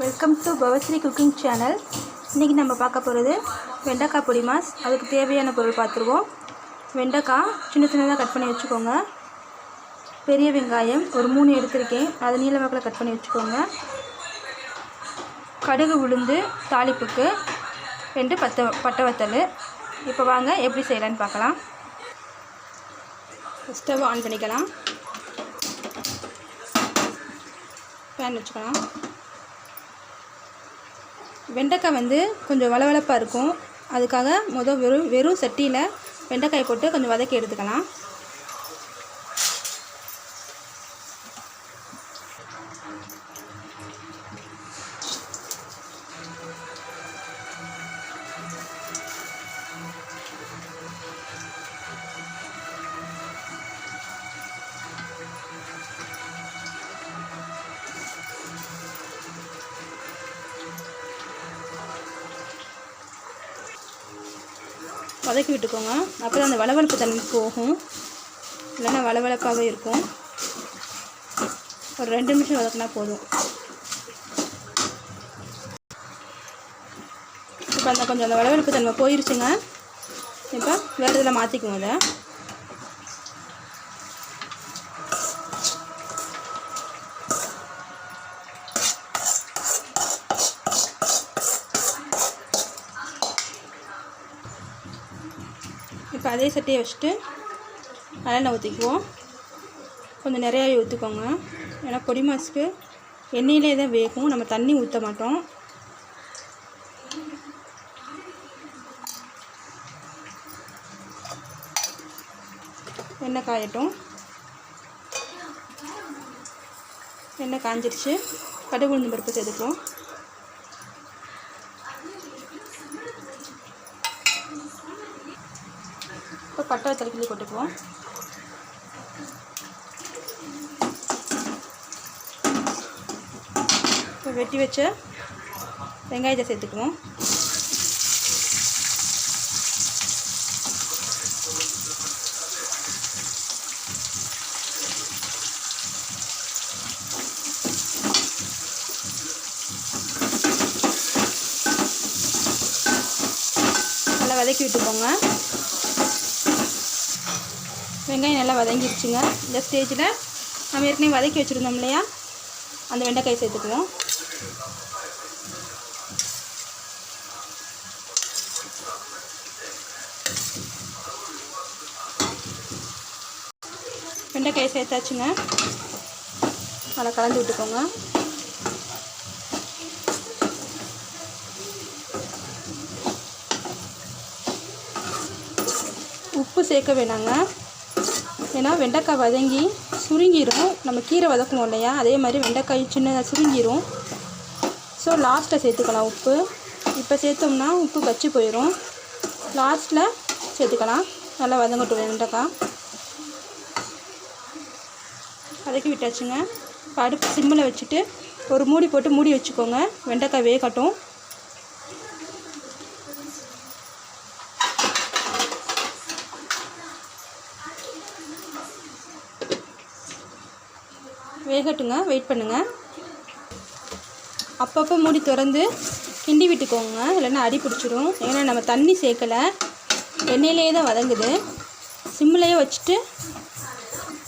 Welcome to Bhavashree cooking channel. இன்றைக்கி நம்ம பார்க்க போகிறது வெண்டைக்காய் பொடி மாஸ். அதுக்கு தேவையான பொருள் பார்த்துருவோம். வெண்டைக்காய் சின்ன சின்னதாக கட் பண்ணி வச்சுக்கோங்க. பெரிய வெங்காயம் ஒரு 3 எடுத்திருக்கேன், அதை நீல வாக்கில் கட் பண்ணி வச்சுக்கோங்க. கடுகு உளுந்து தாளிப்புக்கு 2 பட்டை வத்தல். இப்போ வாங்க எப்படி செய்யலான்னு பார்க்கலாம். ஸ்டவ் ஆன் பண்ணிக்கலாம். பேன் வச்சுக்கலாம். வெண்டைக்காய் கொஞ்சம் வளவளப்பாக இருக்கும். அதுக்காக வெறும் சட்டியில் வெண்டைக்காய் போட்டு கொஞ்சம் வதக்கி எடுத்துக்கலாம். வதக்கி விட்டுக்கோங்க. அப்போ தான் அந்த வளவளப்பு தன்மை போகும், இல்லைன்னா வளவளப்பாகவே இருக்கும். ஒரு 2 நிமிஷம் வதக்கினா போதும். இப்போ கொஞ்சம் அந்த வளவளப்பு தன்மை போயிருச்சுங்க. இப்போ வேறு இதில் மாற்றிக்குவோம். அதை இப்போ அதே சட்டியை வச்சுட்டு நல்லெண்ணெய் ஊற்றிக்குவோம். கொஞ்சம் நிறையாவே ஊற்றிக்கோங்க. ஏன்னா பொடி மாஸுக்கு எண்ணெயிலே தான் வேகும், நம்ம தண்ணி ஊற்ற மாட்டோம். எண்ணெய் காயட்டும். எண்ணெய் காஞ்சிருச்சு. கடுகு உளுந்து பருப்பு சேர்த்துக்குவோம். இப்போ பட்டை வத்தல் கிள்ளி போட்டுக்குவோம். இப்போ வெட்டி வச்ச வெங்காயத்தை சேர்த்துக்குவோம். நல்லா வதக்கி விட்டுக்கோங்க. வெங்காயம் நல்லா வதங்கிடுச்சுங்க. இந்த ஸ்டேஜில் நம்ம ஏற்கனவே வதக்கி வச்சுருந்தோம் இல்லையா, அந்த வெண்டைக்காய் சேர்த்துக்குவோம். வெண்டைக்காய் சேர்த்தாச்சுங்க. நல்லா கலந்து விட்டுக்கோங்க. உப்பு சேர்க்க வேணாங்க, ஏன்னா வெண்டைக்காய் வதங்கி சுருங்கிடும். நம்ம கீரை வதக்கணும் இல்லையா, அதே மாதிரி வெண்டைக்காய் சின்னதாக சுருங்கிடும். ஸோ லாஸ்ட்டில் சேர்த்துக்கலாம் உப்பு. இப்போ சேர்த்தோம்னா உப்பு கச்சி போயிடும். லாஸ்ட்டில் சேர்த்துக்கலாம். நல்லா வதங்கட்டும் வெண்டைக்காய். வதக்கி விட்டாச்சுங்க. இப்போ அடுப்பு சிம்மில் வச்சுட்டு ஒரு மூடி போட்டு மூடி வச்சுக்கோங்க. வெண்டைக்காய் வேகட்டும். வேகட்டுங்க, வெயிட் பண்ணுங்கள். அப்பப்போ மூடி திறந்து கிண்டி விட்டுக்கோங்க, இல்லைன்னா அடி பிடிச்சிடும். ஏன்னா நம்ம தண்ணி சேர்க்கலை, எண்ணெயிலேயே தான் வதங்குது. சிம்மிலேயே வச்சுட்டு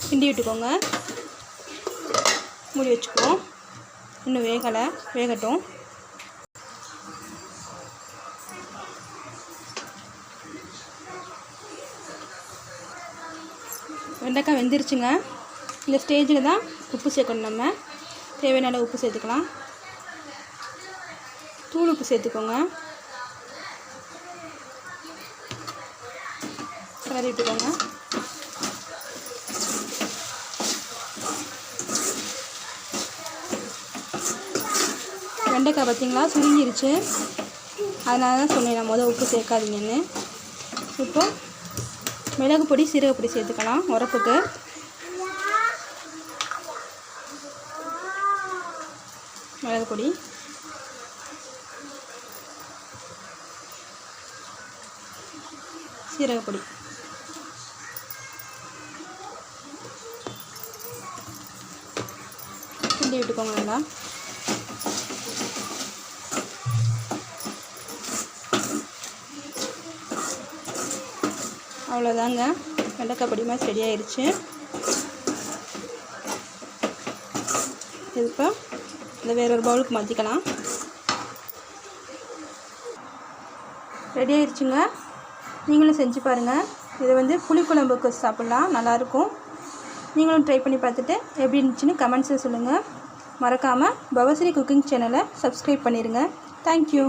கிண்டி விட்டுக்கோங்க. மூடி வச்சுக்குவோம். இன்னும் வேகலை, வேகட்டும். வெண்டைக்காய் வெந்துருச்சுங்க. இந்த ஸ்டேஜில் தான் உப்பு சேர்க்கணும். நம்ம தேவையான அளவு உப்பு சேர்த்துக்கலாம். தூள் உப்பு சேர்த்துக்கோங்க. கிளறி விட்டுக்கோங்க. வெண்டைக்காய் பார்த்திங்களா சுருங்கிருச்சு. அதனால தான் சொன்னேன் நான் உப்பு சேர்க்காதீங்கன்னு. இப்போ மிளகு பொடி சீரகப்பொடி சேர்த்துக்கலாம் உரப்புக்கு. மிளகு பொடி, சீரகப்பொடி, கிண்டி விட்டுக்கோங்க நல்லா. அவ்வளோதாங்க, வெண்டைக்காய் பொடி மாதிரி ரெடி ஆயிடுச்சு. இப்போ இந்த வேறொரு பவுலுக்கு மாற்றிக்கலாம். ரெடி ஆயிடுச்சுங்க. நீங்களும் செஞ்சு பாருங்கள். இதை புளிக்குழம்புக்கு சாப்பிட்லாம், நல்லாயிருக்கும். நீங்களும் ட்ரை பண்ணி பார்த்துட்டு எப்படி இருந்துச்சுன்னு கமெண்ட்ஸில் சொல்லுங்கள். மறக்காமல் பவஸ்ரீ குக்கிங் சேனலை சப்ஸ்கிரைப் பண்ணிடுங்க. தேங்க்யூ.